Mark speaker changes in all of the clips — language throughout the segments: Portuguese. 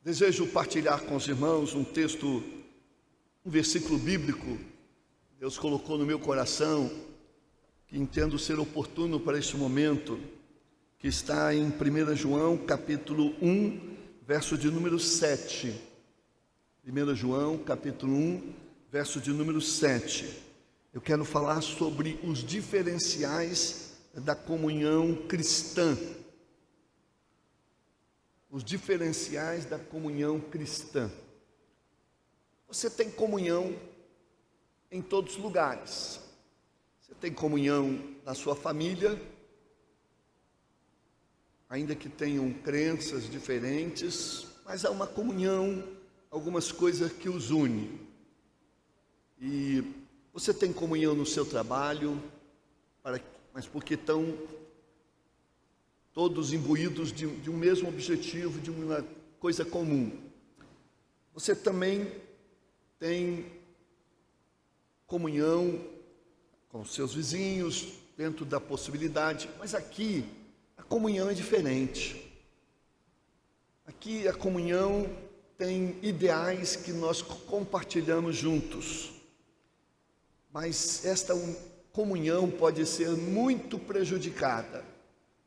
Speaker 1: Desejo partilhar com os irmãos um texto, um versículo bíblico. Deus colocou no meu coração, que entendo ser oportuno para este momento, que está em 1 João, capítulo 1, verso de número 7. 1 João, capítulo 1, verso de número 7. Eu quero falar sobre os diferenciais da comunhão cristã. Os diferenciais da comunhão cristã. Você tem comunhão em todos os lugares. Você tem comunhão na sua família, ainda que tenham crenças diferentes, mas há uma comunhão, algumas coisas que os unem. E você tem comunhão no seu trabalho, mas porque estão todos imbuídos de um mesmo objetivo, de uma coisa comum. Você também tem comunhão com seus vizinhos, dentro da possibilidade, mas aqui a comunhão é diferente. Aqui a comunhão tem ideais que nós compartilhamos juntos, mas esta comunhão pode ser muito prejudicada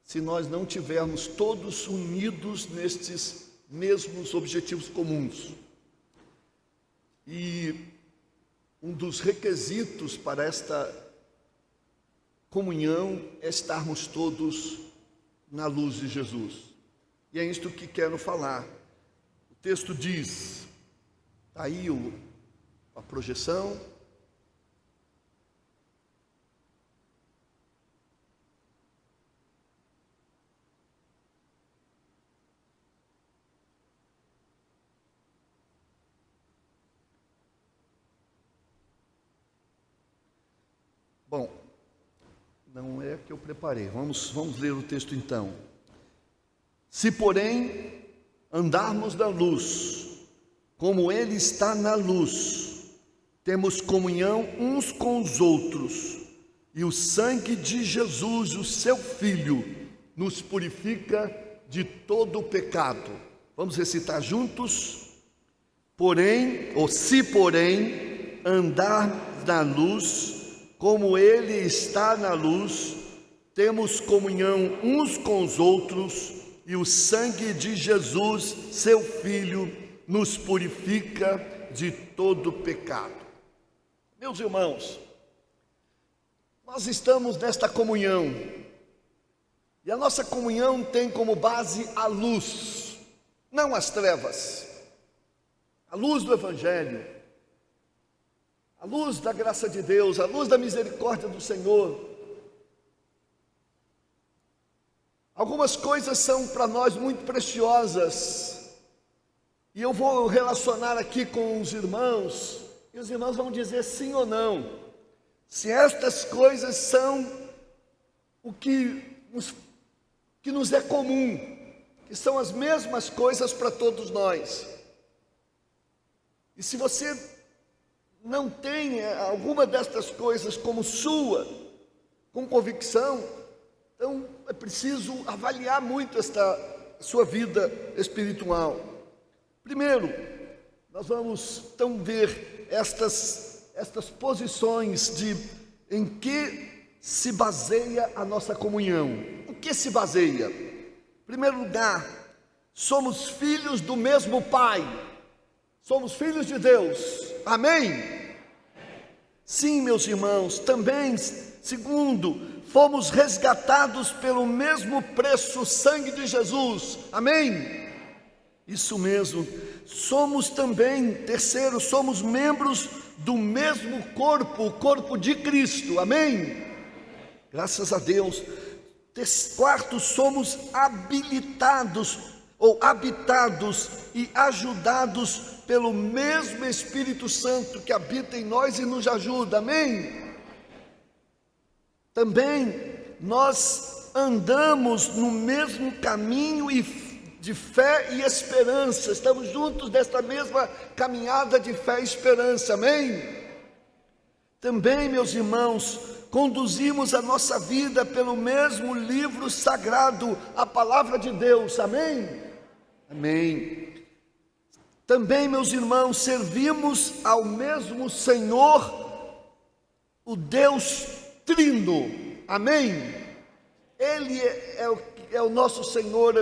Speaker 1: se nós não tivermos todos unidos nestes mesmos objetivos comuns. E um dos requisitos para esta comunhão é estarmos todos na luz de Jesus. E é isto que quero falar. O texto diz, está aí a projeção. Bom, não é que eu preparei, vamos ler o texto então. Se, porém, andarmos na luz, como Ele está na luz, temos comunhão uns com os outros, e o sangue de Jesus, o seu Filho, nos purifica de todo o pecado. Vamos recitar juntos? Porém, ou se porém, andar na luz, como Ele está na luz, temos comunhão uns com os outros, e o sangue de Jesus, seu Filho, nos purifica de todo pecado. Meus irmãos, nós estamos nesta comunhão, e a nossa comunhão tem como base a luz, não as trevas, a luz do Evangelho, a luz da graça de Deus, a luz da misericórdia do Senhor. Algumas coisas são para nós muito preciosas, e eu vou relacionar aqui com os irmãos, e os irmãos vão dizer sim ou não, se estas coisas são o que nos é comum, que são as mesmas coisas para todos nós. E se você não tem alguma destas coisas como sua, com convicção, então é preciso avaliar muito esta sua vida espiritual. Primeiro, nós vamos então ver estas posições em que se baseia a nossa comunhão. O que se baseia? Em primeiro lugar, somos filhos do mesmo Pai. Somos filhos de Deus, amém? Sim, meus irmãos, também, segundo, fomos resgatados pelo mesmo preço, o sangue de Jesus, amém? Isso mesmo, somos também, terceiro, somos membros do mesmo corpo, o corpo de Cristo, amém? Graças a Deus. Quarto, somos habilitados, ou habitados e ajudados pelo mesmo Espírito Santo que habita em nós e nos ajuda, amém? Também nós andamos no mesmo caminho de fé e esperança, estamos juntos nesta mesma caminhada de fé e esperança, amém? Também, meus irmãos, conduzimos a nossa vida pelo mesmo livro sagrado, a palavra de Deus, amém? Amém. Também, meus irmãos, servimos ao mesmo Senhor, o Deus Trino. Amém? Ele é o nosso Senhor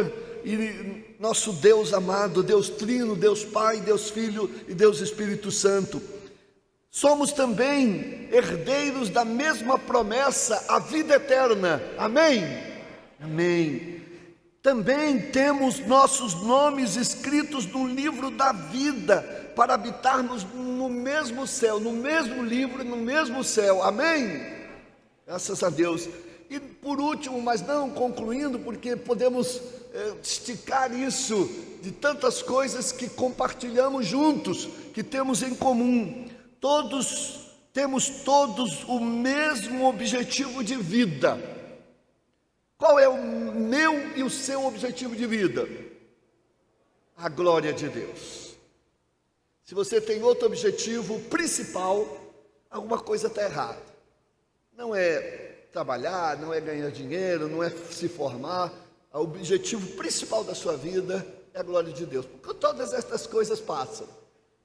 Speaker 1: e nosso Deus amado, Deus Trino, Deus Pai, Deus Filho e Deus Espírito Santo. Somos também herdeiros da mesma promessa, a vida eterna. Amém? Amém. Também temos nossos nomes escritos no livro da vida, para habitarmos no mesmo céu, no mesmo livro, no mesmo céu. Amém? Graças a Deus. E por último, mas não concluindo, porque podemos esticar isso de tantas coisas que compartilhamos juntos, que temos em comum. Temos todos o mesmo objetivo de vida. Qual é o meu e o seu objetivo de vida? A glória de Deus. Se você tem outro objetivo principal, alguma coisa está errada. Não é trabalhar, não é ganhar dinheiro, não é se formar. O objetivo principal da sua vida é a glória de Deus. Porque todas estas coisas passam,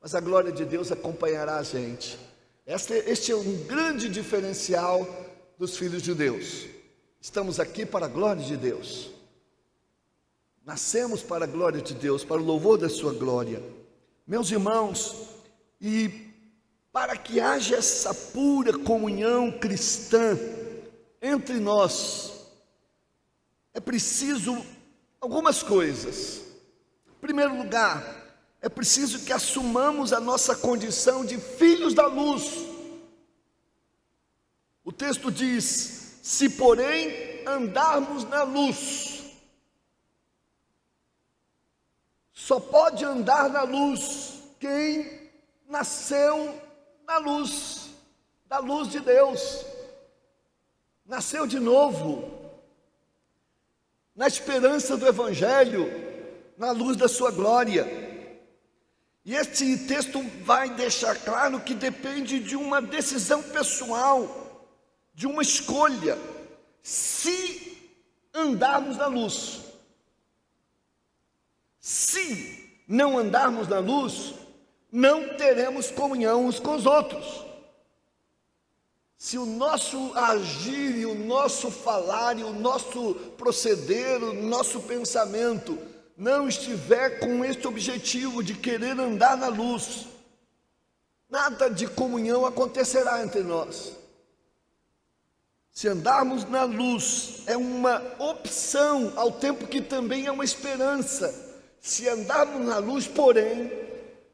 Speaker 1: mas a glória de Deus acompanhará a gente. Este é um grande diferencial dos filhos de Deus. Estamos aqui para a glória de Deus. Nascemos para a glória de Deus, para o louvor da sua glória. Meus irmãos, e para que haja essa pura comunhão cristã entre nós, é preciso algumas coisas. Em primeiro lugar, é preciso que assumamos a nossa condição de filhos da luz. O texto diz: se porém andarmos na luz. Só pode andar na luz quem nasceu na luz, da luz de Deus, nasceu de novo, na esperança do Evangelho, na luz da sua glória. E este texto vai deixar claro que depende de uma decisão pessoal, de uma escolha, se andarmos na luz. Se não andarmos na luz, não teremos comunhão uns com os outros. Se o nosso agir e o nosso falar e o nosso proceder, o nosso pensamento não estiver com este objetivo de querer andar na luz, nada de comunhão acontecerá entre nós. Se andarmos na luz é uma opção, ao tempo que também é uma esperança. Se andarmos na luz, porém,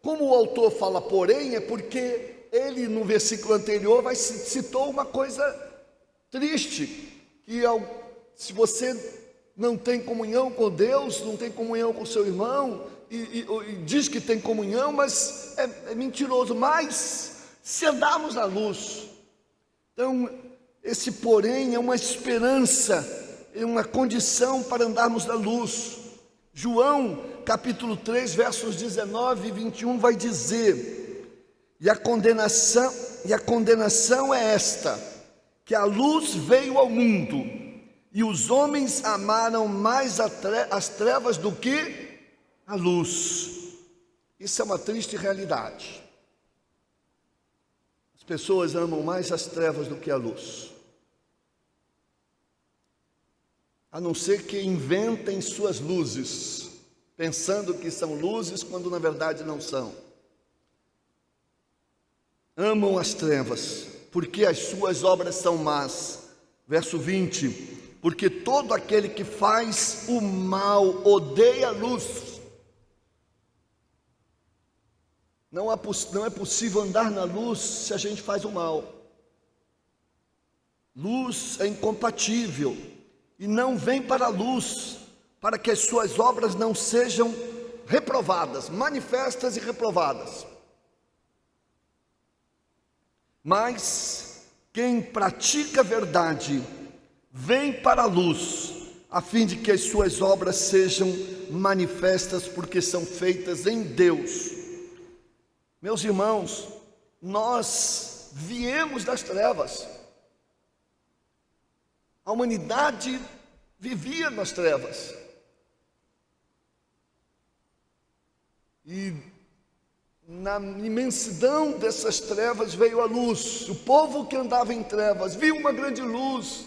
Speaker 1: como o autor fala porém, é porque ele no versículo anterior citou uma coisa triste, que se você não tem comunhão com Deus, não tem comunhão com seu irmão, e diz que tem comunhão, mas é mentiroso. Mas se andarmos na luz, então esse porém é uma esperança, é uma condição para andarmos na luz. João capítulo 3, versos 19 e 21 vai dizer: e a condenação é esta, que a luz veio ao mundo, e os homens amaram mais as trevas do que a luz. Isso é uma triste realidade. As pessoas amam mais as trevas do que a luz, a não ser que inventem suas luzes, pensando que são luzes quando na verdade não são. Amam as trevas, porque as suas obras são más. Verso 20: porque todo aquele que faz o mal odeia a luz. Não é possível andar na luz se a gente faz o mal. Luz é incompatível e não vem para a luz, para que as suas obras não sejam reprovadas, manifestas e reprovadas. Mas quem pratica a verdade vem para a luz, a fim de que as suas obras sejam manifestas, porque são feitas em Deus. Meus irmãos, nós viemos das trevas. A humanidade vivia nas trevas. E na imensidão dessas trevas veio a luz. O povo que andava em trevas viu uma grande luz,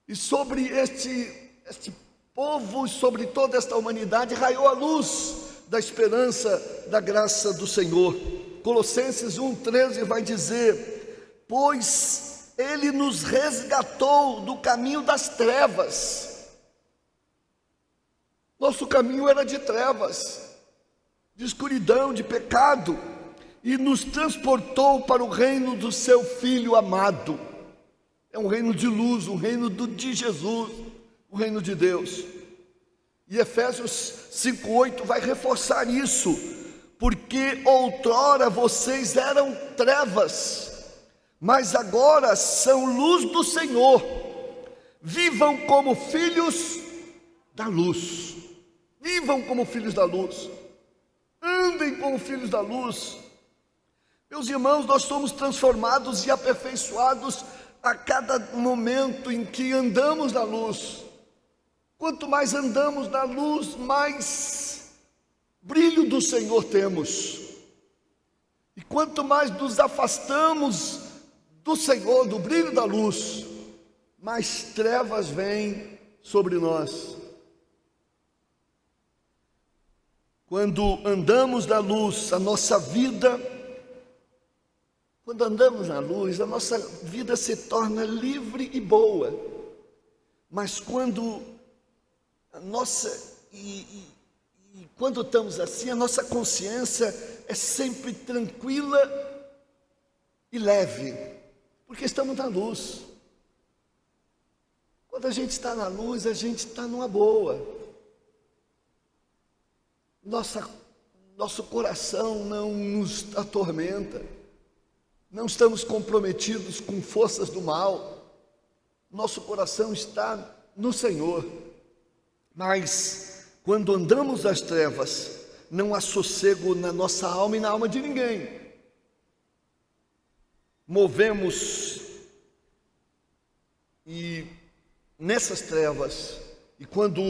Speaker 1: e sobre este povo, sobre toda esta humanidade, raiou a luz da esperança da graça do Senhor. Colossenses 1,13 vai dizer: pois Ele nos resgatou do caminho das trevas. Nosso caminho era de trevas, de escuridão, de pecado, e nos transportou para o reino do seu Filho amado. É um reino de luz, um reino de Jesus, o reino de Deus. E Efésios 5,8 vai reforçar isso: porque outrora vocês eram trevas, mas agora são luz do Senhor. Vivam como filhos da luz. Vivam como filhos da luz. Andem como filhos da luz. Meus irmãos, nós somos transformados e aperfeiçoados a cada momento em que andamos na luz. Quanto mais andamos na luz, mais brilho do Senhor temos. E quanto mais nos afastamos do Senhor, do brilho da luz, mais trevas vêm sobre nós. Quando andamos na luz, a nossa vida, quando andamos na luz, a nossa vida se torna livre e boa. Mas quando quando estamos assim, a nossa consciência é sempre tranquila e leve, porque estamos na luz. Quando a gente está na luz, a gente está numa boa. Nosso coração não nos atormenta, não estamos comprometidos com forças do mal, nosso coração está no Senhor. Mas quando andamos nas trevas, não há sossego na nossa alma e na alma de ninguém. Movemos e nessas trevas, e quando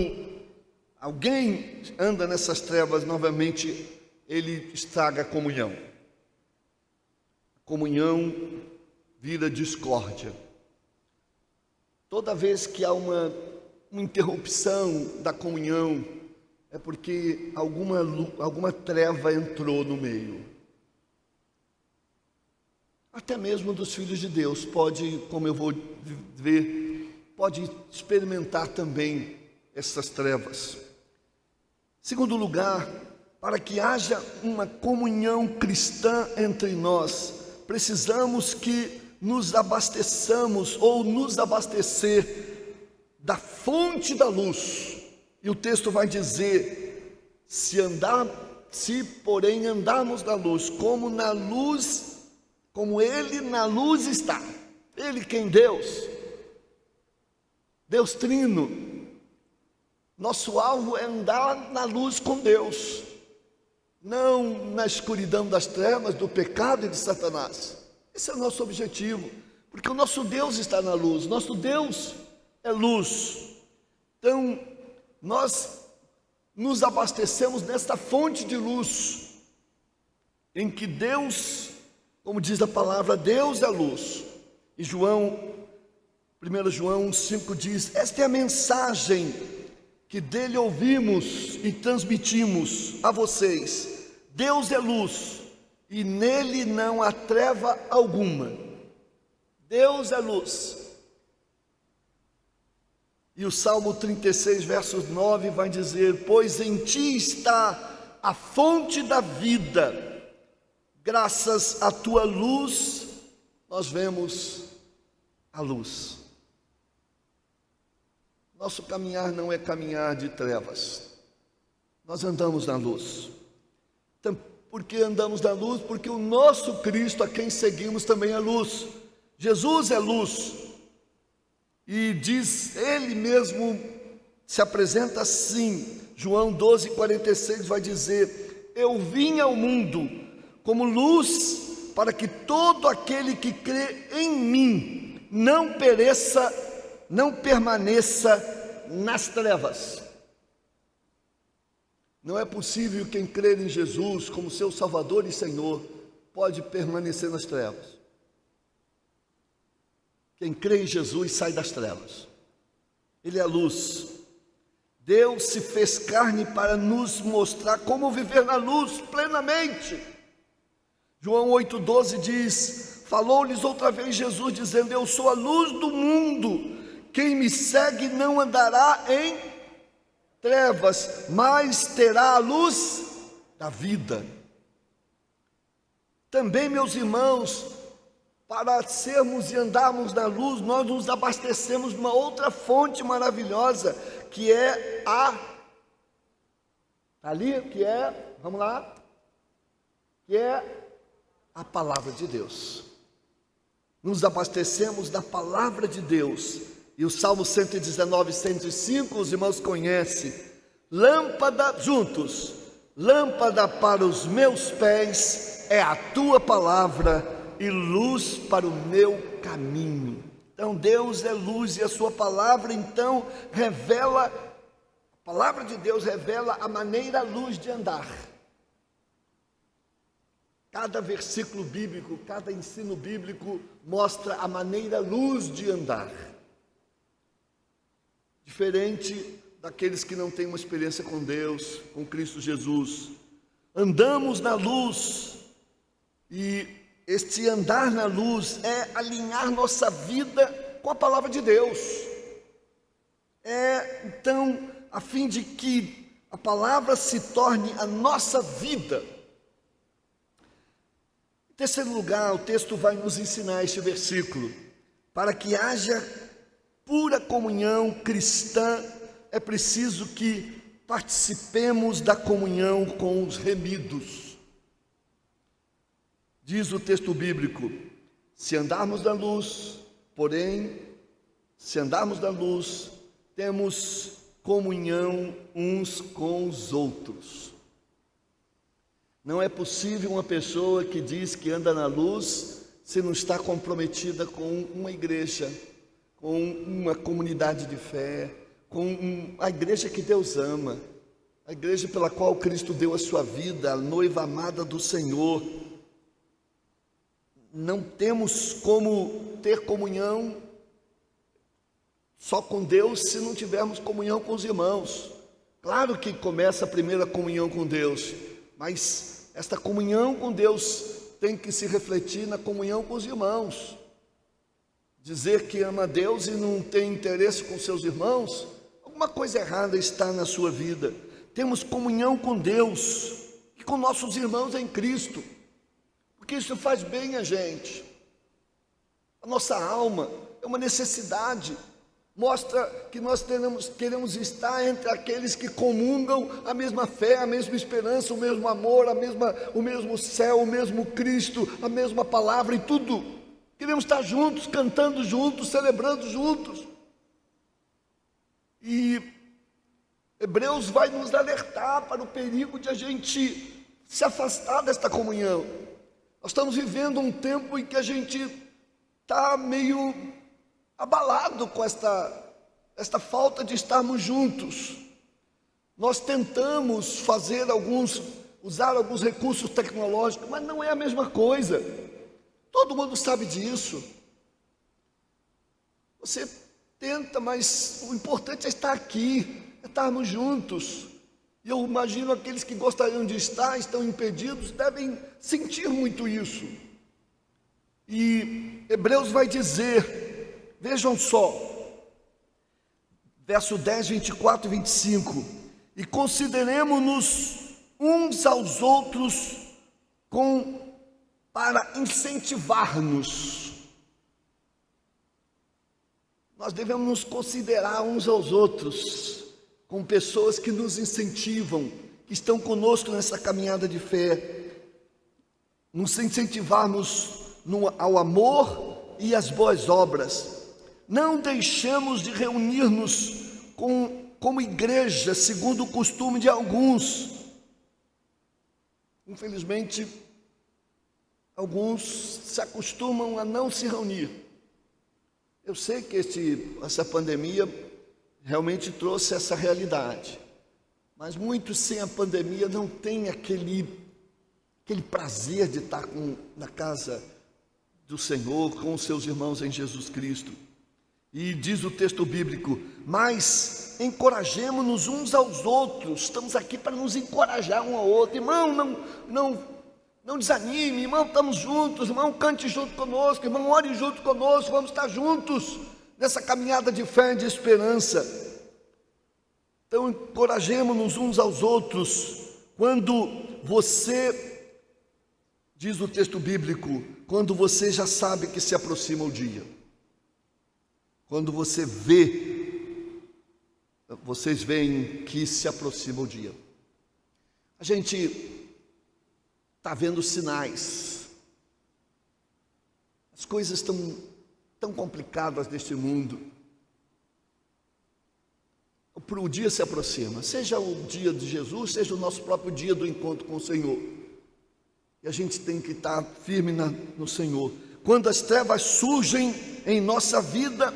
Speaker 1: alguém anda nessas trevas, novamente ele estraga a comunhão. A comunhão vira discórdia. Toda vez que há uma interrupção da comunhão, é porque alguma treva entrou no meio. Até mesmo dos filhos de Deus pode, como eu vou ver, pode experimentar também essas trevas. Segundo lugar, para que haja uma comunhão cristã entre nós, precisamos que nos abasteçamos ou nos abastecer da fonte da luz. E o texto vai dizer: se porém andarmos na luz, como Ele na luz está. Ele quem? Deus Trino. Nosso alvo é andar na luz com Deus, não na escuridão das trevas, do pecado e de Satanás. Esse é o nosso objetivo, porque o nosso Deus está na luz, nosso Deus é luz. Então, nós nos abastecemos nesta fonte de luz, em que Deus, como diz a palavra, Deus é luz. E 1 João 5 diz: esta é a mensagem que dele ouvimos e transmitimos a vocês. Deus é luz, e nele não há treva alguma. Deus é luz. E o Salmo 36, versos 9 vai dizer: pois em ti está a fonte da vida, graças à tua luz nós vemos a luz. Nosso caminhar não é caminhar de trevas, nós andamos na luz. Então, por que andamos na luz? Porque o nosso Cristo, a quem seguimos, também é luz. Jesus é luz. E diz, ele mesmo se apresenta assim. João 12:46 vai dizer: eu vim ao mundo como luz, para que todo aquele que crê em mim não pereça, não permaneça nas trevas. Não é possível quem crer em Jesus como seu Salvador e Senhor pode permanecer nas trevas. Quem crê em Jesus sai das trevas. Ele é a luz. Deus se fez carne para nos mostrar como viver na luz plenamente. João 8,12 diz: falou-lhes outra vez Jesus, dizendo: eu sou a luz do mundo. Quem me segue não andará em trevas, mas terá a luz da vida. Também, meus irmãos, para sermos e andarmos na luz, nós nos abastecemos de uma outra fonte maravilhosa, que é vamos lá, que é a palavra de Deus. Nos abastecemos da palavra de Deus. E o Salmo 119, 105, os irmãos conhecem. Lâmpada, juntos, lâmpada para os meus pés é a tua palavra e luz para o meu caminho. Então Deus é luz e a sua palavra então revela, a palavra de Deus revela a maneira, a luz de andar. Cada versículo bíblico, cada ensino bíblico mostra a maneira, a luz de andar. Diferente daqueles que não têm uma experiência com Deus, com Cristo Jesus. Andamos na luz, e este andar na luz é alinhar nossa vida com a palavra de Deus. Então, a fim de que a palavra se torne a nossa vida. Em terceiro lugar, o texto vai nos ensinar este versículo. Para que haja pura comunhão cristã, é preciso que participemos da comunhão com os remidos. Diz o texto bíblico: se andarmos na luz, temos comunhão uns com os outros. Não é possível uma pessoa que diz que anda na luz se não está comprometida com uma igreja, com uma comunidade de fé, com a igreja que Deus ama, a igreja pela qual Cristo deu a sua vida, a noiva amada do Senhor. Não temos como ter comunhão só com Deus se não tivermos comunhão com os irmãos. Claro que começa a primeira comunhão com Deus, mas esta comunhão com Deus tem que se refletir na comunhão com os irmãos. Dizer que ama a Deus e não tem interesse com seus irmãos, alguma coisa errada está na sua vida. Temos comunhão com Deus e com nossos irmãos em Cristo, porque isso faz bem a gente. A nossa alma é uma necessidade, mostra que nós queremos estar entre aqueles que comungam a mesma fé, a mesma esperança, o mesmo amor, o mesmo céu, o mesmo Cristo, a mesma palavra e tudo. Queremos estar juntos, cantando juntos, celebrando juntos. E Hebreus vai nos alertar para o perigo de a gente se afastar desta comunhão. Nós estamos vivendo um tempo em que a gente está meio abalado com esta falta de estarmos juntos. Nós tentamos usar alguns recursos tecnológicos, mas não é a mesma coisa. Todo mundo sabe disso. Você tenta, mas o importante é estar aqui, é estarmos juntos. E eu imagino aqueles que gostariam de estar, estão impedidos, devem sentir muito isso. E Hebreus vai dizer, vejam só, verso 10, 24 e 25: e consideremos-nos uns aos outros para incentivar-nos. Nós devemos nos considerar uns aos outros como pessoas que nos incentivam, que estão conosco nessa caminhada de fé, nos incentivarmos ao amor e às boas obras. Não deixamos de reunir-nos como igreja, segundo o costume de alguns. Infelizmente, alguns se acostumam a não se reunir. Eu sei que essa pandemia realmente trouxe essa realidade, mas muitos sem a pandemia não têm aquele prazer de estar na casa do Senhor, com os seus irmãos em Jesus Cristo. E diz o texto bíblico: mas encorajemo-nos uns aos outros. Estamos aqui para nos encorajar um ao outro. Irmão, não desanime, irmão, estamos juntos, irmão, cante junto conosco, irmão, ore junto conosco, vamos estar juntos nessa caminhada de fé e de esperança. Então encorajemo-nos uns aos outros. Quando você, diz o texto bíblico, quando você já sabe que se aproxima o dia, quando você vocês veem que se aproxima o dia. A gente está vendo sinais. As coisas estão tão complicadas neste mundo. O dia se aproxima, seja o dia de Jesus, seja o nosso próprio dia do encontro com o Senhor. E a gente tem que estar firme no Senhor. Quando as trevas surgem em nossa vida,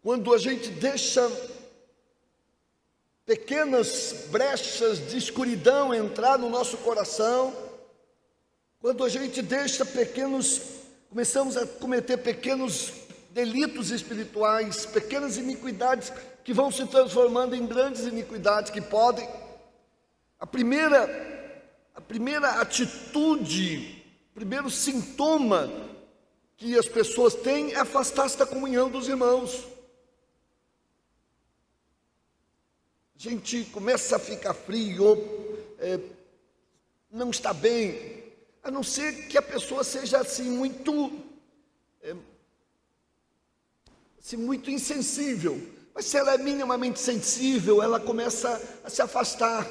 Speaker 1: quando a gente deixa pequenas brechas de escuridão entrar no nosso coração, quando a gente deixa começamos a cometer pequenos delitos espirituais, pequenas iniquidades que vão se transformando em grandes iniquidades que podem. A primeira atitude, o primeiro sintoma que as pessoas têm é afastar-se da comunhão dos irmãos. A gente começa a ficar frio, não está bem, a não ser que a pessoa seja assim muito insensível. Mas se ela é minimamente sensível, ela começa a se afastar.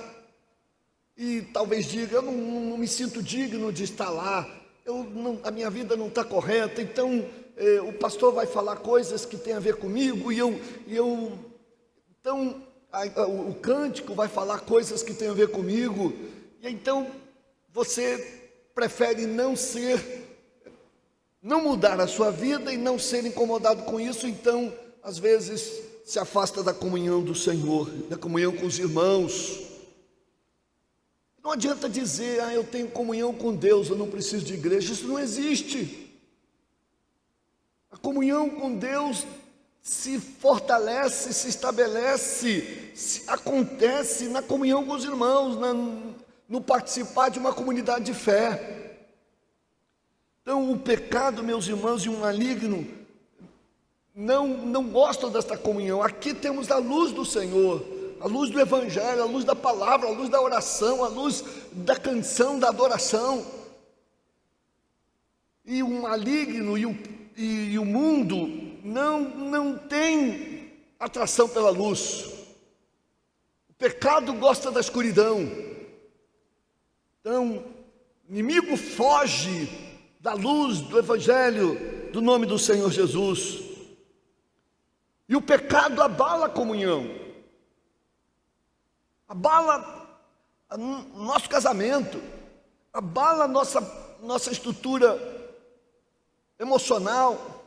Speaker 1: E talvez diga: eu não me sinto digno de estar lá, a minha vida não está correta, então o pastor vai falar coisas que têm a ver comigo, então o cântico vai falar coisas que têm a ver comigo, e então você prefere não mudar a sua vida e não ser incomodado com isso, então às vezes se afasta da comunhão do Senhor, da comunhão com os irmãos. Não adianta dizer: eu tenho comunhão com Deus, eu não preciso de igreja. Isso não existe. A comunhão com Deus se fortalece, se estabelece, acontece na comunhão com os irmãos, no participar de uma comunidade de fé. Então o pecado, meus irmãos, e o maligno não gostam desta comunhão. Aqui temos a luz do Senhor, a luz do Evangelho, a luz da palavra, a luz da oração, a luz da canção, da adoração. E o maligno e o mundo não tem atração pela luz. O pecado gosta da escuridão. Então, o inimigo foge da luz do Evangelho, do nome do Senhor Jesus. E o pecado abala a comunhão, abala nosso casamento, abala nossa estrutura emocional.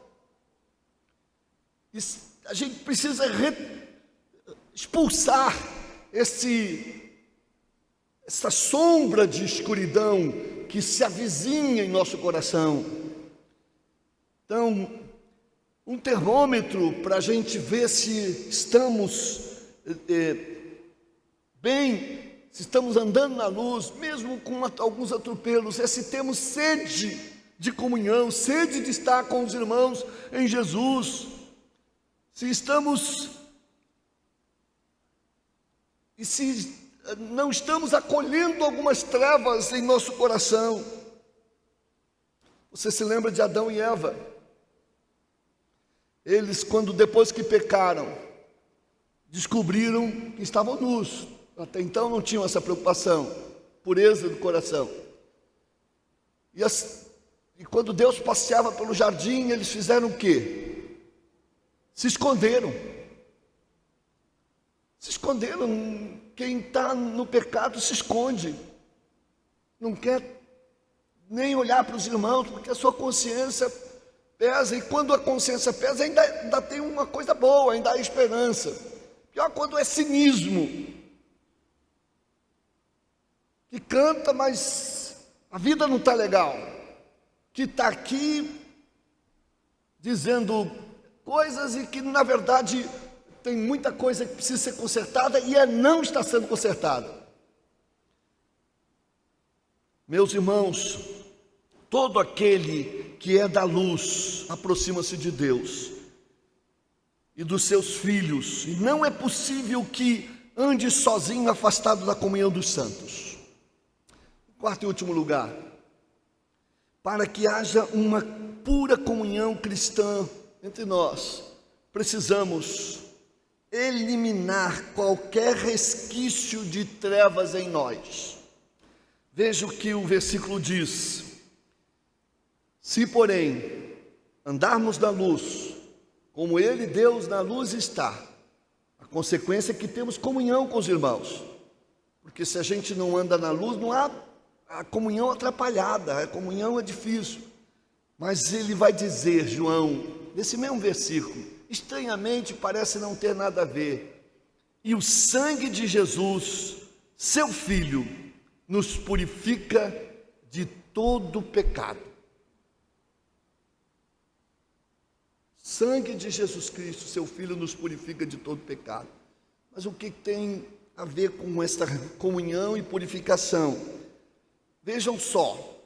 Speaker 1: E a gente precisa expulsar essa sombra de escuridão que se avizinha em nosso coração. Então, um termômetro para a gente ver se estamos bem, se estamos andando na luz, mesmo com alguns atropelos, é se temos sede de comunhão, sede de estar com os irmãos em Jesus, se estamos, e se não estamos acolhendo algumas trevas em nosso coração. Você se lembra de Adão e Eva? Eles, depois que pecaram, descobriram que estavam nus. Até então não tinham essa preocupação, pureza do coração. E quando Deus passeava pelo jardim, eles fizeram o quê? Se esconderam. Se esconderam. Quem está no pecado se esconde. Não quer nem olhar para os irmãos, porque a sua consciência pesa. E quando a consciência pesa, ainda tem uma coisa boa, ainda há esperança. Pior quando é cinismo. que canta, mas a vida não está legal, que está aqui dizendo coisas e que, na verdade, tem muita coisa que precisa ser consertada e não está sendo consertada. Meus irmãos, todo aquele que é da luz aproxima-se de Deus e dos seus filhos, e não é possível que ande sozinho, afastado da comunhão dos santos. Quarto e último lugar, para que haja uma pura comunhão cristã entre nós, precisamos eliminar qualquer resquício de trevas em nós. Veja o que o versículo diz: se, porém, andarmos na luz, como Ele, Deus, na luz está, a consequência é que temos comunhão com os irmãos, porque se a gente não anda na luz, não há a comunhão atrapalhada, a comunhão é difícil. Mas ele vai dizer, João, nesse mesmo versículo, estranhamente parece não ter nada a ver: e o sangue de Jesus, seu Filho, nos purifica de todo pecado. Sangue de Jesus Cristo, seu Filho, nos purifica de todo pecado. Mas o que tem a ver com esta comunhão e purificação? Vejam só,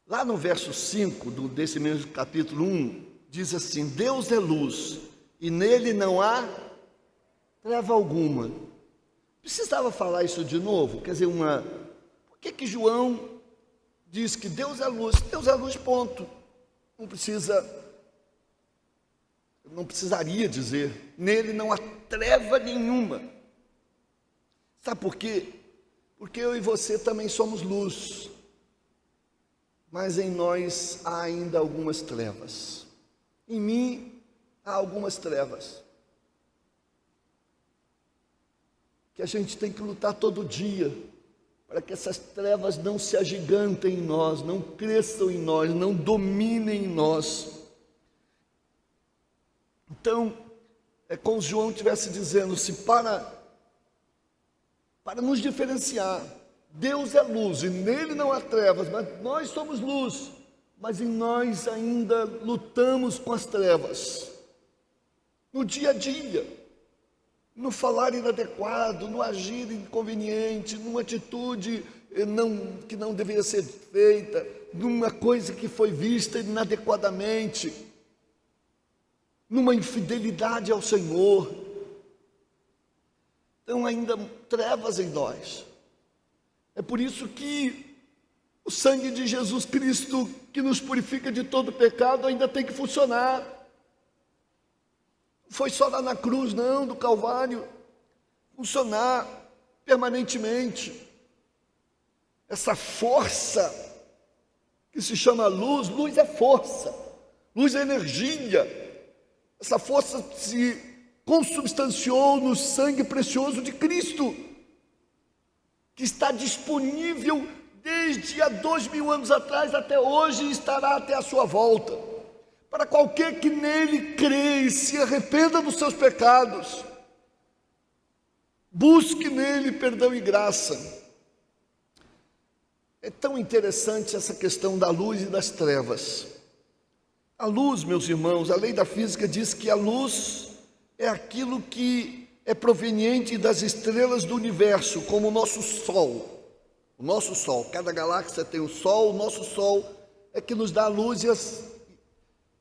Speaker 1: lá no verso 5 desse mesmo capítulo 1, diz assim: Deus é luz e nele não há treva alguma. Precisava falar isso de novo? Quer dizer, por que João diz que Deus é luz? Deus é luz, ponto. Não precisaria dizer, nele não há treva nenhuma. Sabe por quê? Porque eu e você também somos luz, mas em nós há ainda algumas trevas. Em mim há algumas trevas que a gente tem que lutar todo dia, para que essas trevas não se agigantem em nós, não cresçam em nós, não dominem em nós. Então, é como se João estivesse dizendo, se para nos diferenciar, Deus é luz e nele não há trevas, mas nós somos luz, mas em nós ainda lutamos com as trevas, no dia a dia, no falar inadequado, no agir inconveniente, numa atitude que não deveria ser feita, numa coisa que foi vista inadequadamente, numa infidelidade ao Senhor. Então ainda trevas em nós. É por isso que o sangue de Jesus Cristo, que nos purifica de todo pecado, ainda tem que funcionar. Não foi só lá na cruz, não, do Calvário. Funcionar permanentemente. Essa força que se chama luz, luz é força, luz é energia. Essa força se consubstanciou no sangue precioso de Cristo, que está disponível desde há 2000 anos atrás até hoje e estará até a sua volta, para qualquer que nele crê e se arrependa dos seus pecados, busque nele perdão e graça. É tão interessante essa questão da luz e das trevas. A luz, meus irmãos, a lei da física diz que a luz é aquilo que é proveniente das estrelas do universo, como o nosso Sol. O nosso Sol, cada galáxia tem o Sol, o nosso Sol é que nos dá a luz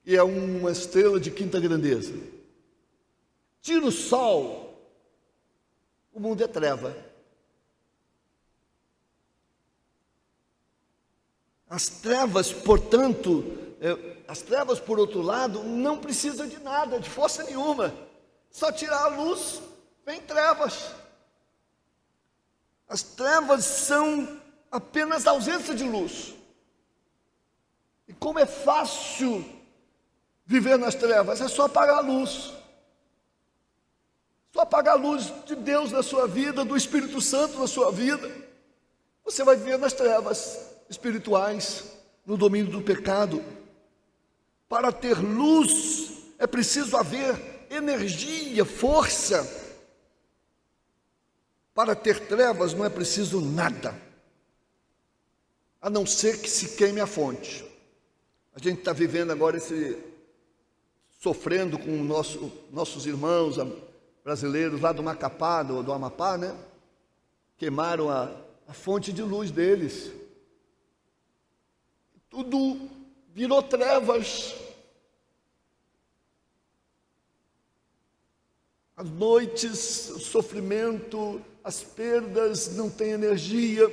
Speaker 1: e é uma estrela de quinta grandeza. Tira o Sol, o mundo é treva. As trevas, portanto, por outro lado, não precisam de nada, de força nenhuma. Só tirar a luz, vem trevas. As trevas são apenas ausência de luz. E como é fácil viver nas trevas, é só apagar a luz. Só apagar a luz de Deus na sua vida, do Espírito Santo na sua vida. Você vai viver nas trevas espirituais, no domínio do pecado. Para ter luz, é preciso haver energia, força. Para ter trevas não é preciso nada, a não ser que se queime a fonte. A gente está vivendo agora sofrendo com nossos irmãos brasileiros lá do Macapá, do Amapá, né? Queimaram a fonte de luz deles. Tudo virou trevas. As noites, o sofrimento, as perdas, não tem energia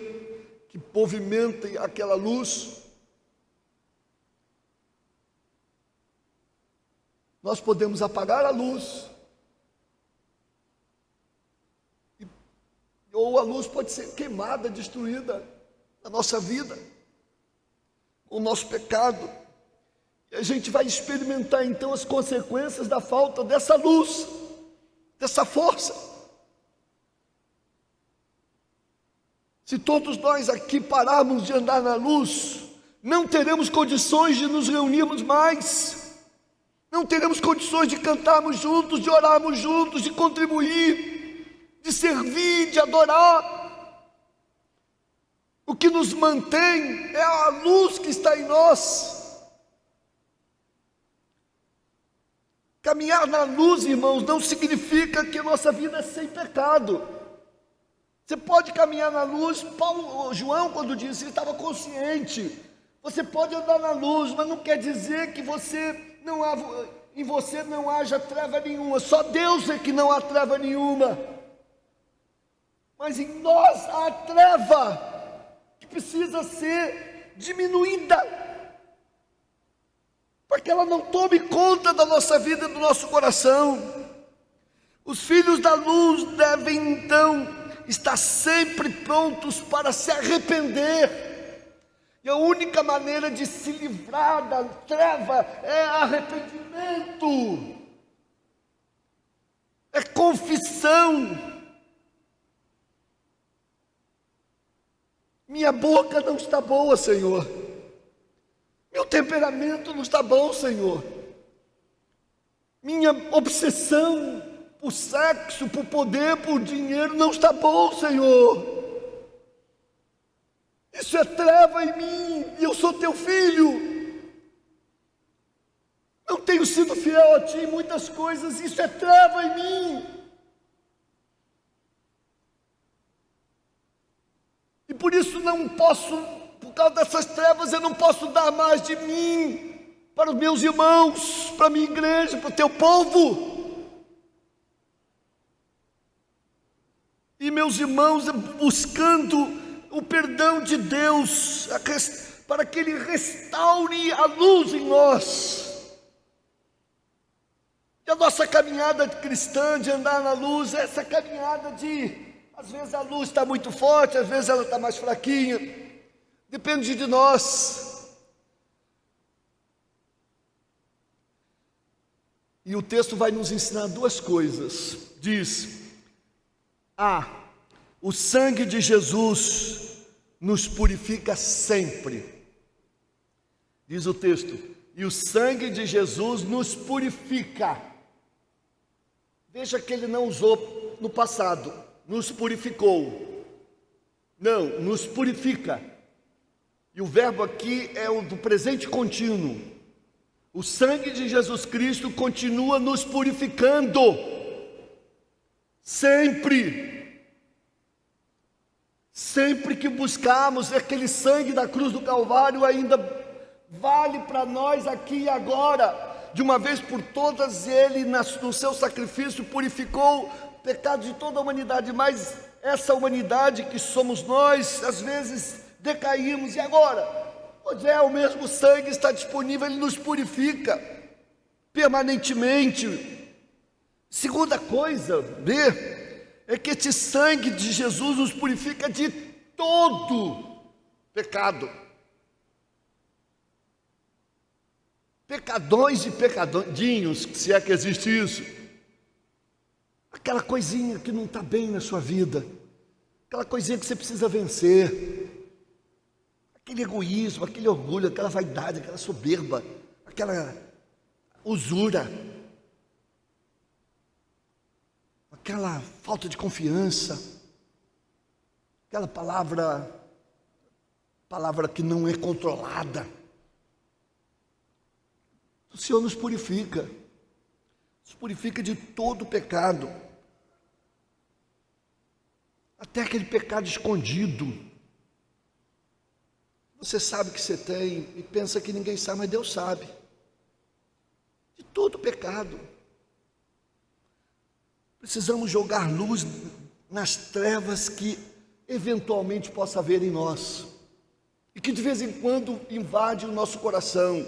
Speaker 1: que movimente aquela luz. Nós podemos apagar a luz, ou a luz pode ser queimada, destruída na nossa vida, o nosso pecado. E a gente vai experimentar então as consequências da falta dessa luz, dessa força. Se todos nós aqui pararmos de andar na luz, não teremos condições de nos reunirmos mais, não teremos condições de cantarmos juntos, de orarmos juntos, de contribuir, de servir, de adorar. O que nos mantém é a luz que está em nós. Caminhar na luz, irmãos, não significa que a nossa vida é sem pecado. Você pode caminhar na luz. João, quando disse, ele estava consciente. Você pode andar na luz, mas não quer dizer que em você não haja treva nenhuma. Só Deus é que não há treva nenhuma. Mas em nós há treva que precisa ser diminuída, para que ela não tome conta da nossa vida e do nosso coração. Os filhos da luz devem então estar sempre prontos para se arrepender. E a única maneira de se livrar da treva é arrependimento, é confissão. Minha boca não está boa, Senhor. Meu temperamento não está bom, Senhor. Minha obsessão por sexo, por poder, por dinheiro não está bom, Senhor. Isso é treva em mim, e eu sou teu filho. Não tenho sido fiel a ti em muitas coisas, isso é treva em mim. E por isso não posso, por causa dessas trevas, eu não posso dar mais de mim para os meus irmãos, para a minha igreja, para o teu povo. E meus irmãos, buscando o perdão de Deus, para que Ele restaure a luz em nós. E a nossa caminhada cristã, de andar na luz, é essa caminhada às vezes a luz está muito forte, às vezes ela está mais fraquinha, depende de nós. E o texto vai nos ensinar duas coisas. Diz: o sangue de Jesus nos purifica sempre. Diz o texto: e o sangue de Jesus nos purifica. Veja que ele não usou no passado, nos purificou. Não, nos purifica. E o verbo aqui é o do presente contínuo. O sangue de Jesus Cristo continua nos purificando. Sempre. Sempre que buscarmos aquele sangue da cruz do Calvário, ainda vale para nós aqui e agora. De uma vez por todas, Ele no seu sacrifício purificou o pecado de toda a humanidade. Mas essa humanidade que somos nós, às vezes decaímos. E agora? Pois é, o mesmo sangue está disponível, Ele nos purifica permanentemente. Segunda coisa, é que esse sangue de Jesus nos purifica de todo pecado. Pecadões e pecadinhos, se é que existe isso. Aquela coisinha que não está bem na sua vida, aquela coisinha que você precisa vencer, aquele egoísmo, aquele orgulho, aquela vaidade, aquela soberba, aquela usura, aquela falta de confiança, aquela palavra que não é controlada. O Senhor nos purifica de todo pecado, até aquele pecado escondido. Você sabe que você tem e pensa que ninguém sabe, mas Deus sabe. De todo pecado. Precisamos jogar luz nas trevas que eventualmente possa haver em nós e que de vez em quando invade o nosso coração.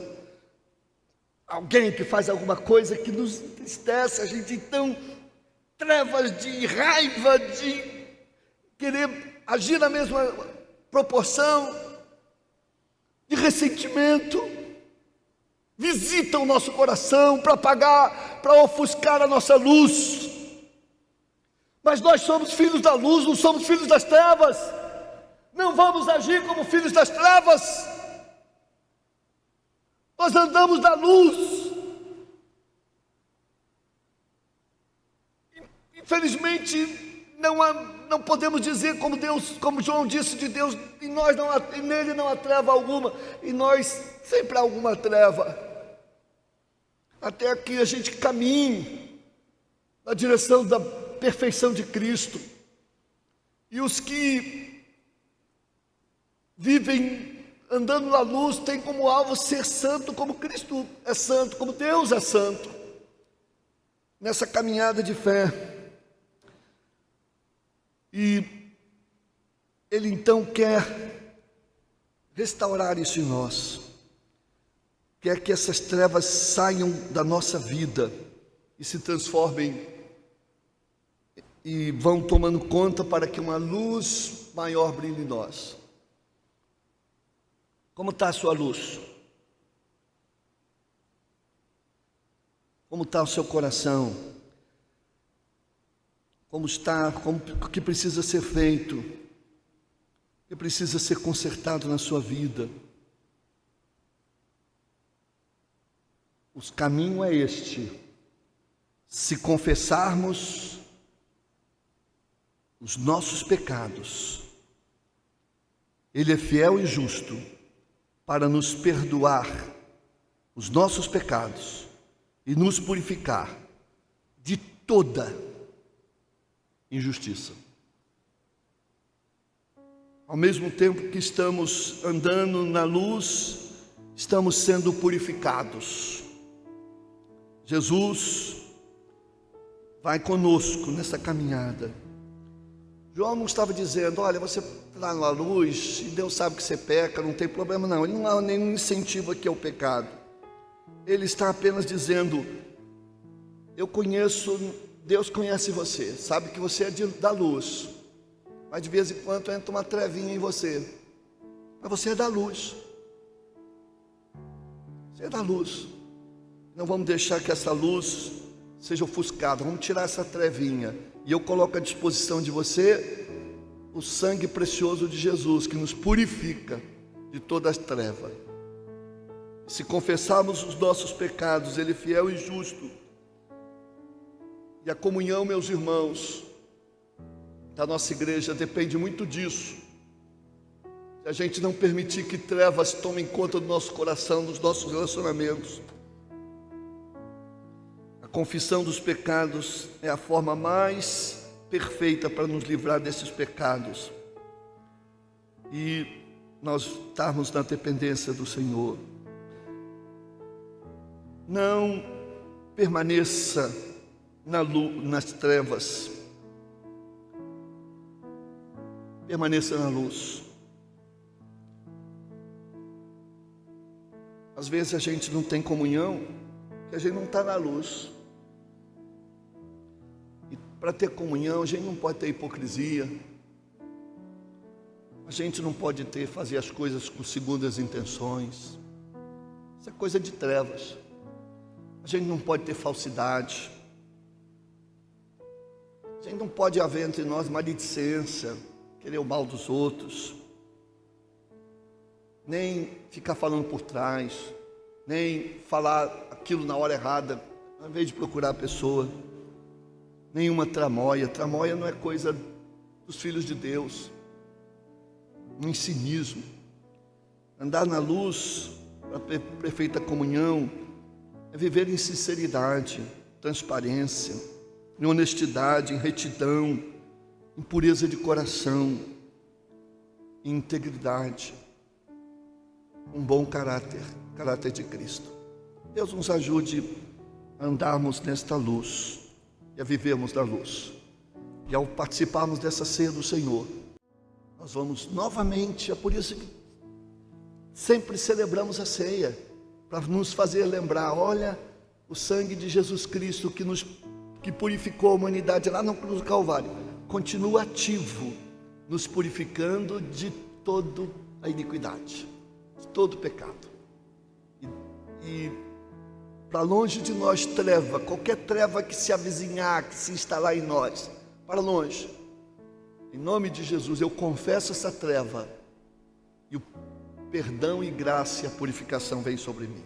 Speaker 1: Alguém que faz alguma coisa que nos entristece, a gente então, trevas de raiva, de querer agir na mesma proporção, de ressentimento, visita o nosso coração para apagar, para ofuscar a nossa luz. Mas nós somos filhos da luz, não somos filhos das trevas. Não vamos agir como filhos das trevas. Nós andamos na luz. Infelizmente, não podemos dizer como Deus, como João disse de Deus, nele não há treva alguma, e nós sempre há alguma treva. Até que a gente caminhe na direção da perfeição de Cristo. E os que vivem andando na luz têm como alvo ser santo como Cristo é santo, como Deus é santo. Nessa caminhada de fé. E Ele então quer restaurar isso em nós. Quer que essas trevas saiam da nossa vida e se transformem e vão tomando conta para que uma luz maior brilhe em nós. Como está a sua luz? Como está o seu coração? Como está? O que precisa ser feito? O que precisa ser consertado na sua vida? O caminho é este: se confessarmos os nossos pecados, Ele é fiel e justo para nos perdoar os nossos pecados e nos purificar de toda injustiça. Ao mesmo tempo que estamos andando na luz, estamos sendo purificados. Jesus vai conosco nessa caminhada. João não estava dizendo, olha, você está na luz e Deus sabe que você peca, não tem problema não. Ele não há nenhum incentivo aqui ao pecado. Ele está apenas dizendo, eu conheço, Deus conhece você, sabe que você é da luz, mas de vez em quando entra uma trevinha em você. Mas você é da luz. Você é da luz. Não vamos deixar que essa luz seja ofuscada, vamos tirar essa trevinha. E eu coloco à disposição de você o sangue precioso de Jesus, que nos purifica de toda a treva. Se confessarmos os nossos pecados, Ele é fiel e justo. E a comunhão, meus irmãos, da nossa igreja depende muito disso. Se a gente não permitir que trevas tomem conta do nosso coração, dos nossos relacionamentos. A confissão dos pecados é a forma mais perfeita para nos livrar desses pecados e nós estarmos na dependência do Senhor. Não permaneça nas trevas, permaneça na luz. Às vezes a gente não tem comunhão, porque a gente não está na luz. E para ter comunhão, a gente não pode ter hipocrisia. A gente não pode fazer as coisas com segundas intenções. Isso é coisa de trevas. A gente não pode ter falsidade. A gente não pode haver entre nós maledicência, querer o mal dos outros, nem ficar falando por trás, nem falar aquilo na hora errada, ao invés de procurar a pessoa. Nenhuma tramóia. Tramóia não é coisa dos filhos de Deus. no cinismo. Andar na luz, para a perfeita comunhão, é viver em sinceridade, transparência, em honestidade, em retidão, em pureza de coração, em integridade, um bom caráter de Cristo. Deus nos ajude a andarmos nesta luz e a vivermos da luz. E ao participarmos dessa ceia do Senhor, nós vamos novamente, é por isso que sempre celebramos a ceia, para nos fazer lembrar, olha, o sangue de Jesus Cristo que purificou a humanidade lá na cruz do Calvário, continua ativo, nos purificando de toda a iniquidade, de todo o pecado. E para longe de nós treva, qualquer treva que se avizinhar, que se instalar em nós, para longe. Em nome de Jesus, eu confesso essa treva, e o perdão e graça e a purificação vem sobre mim.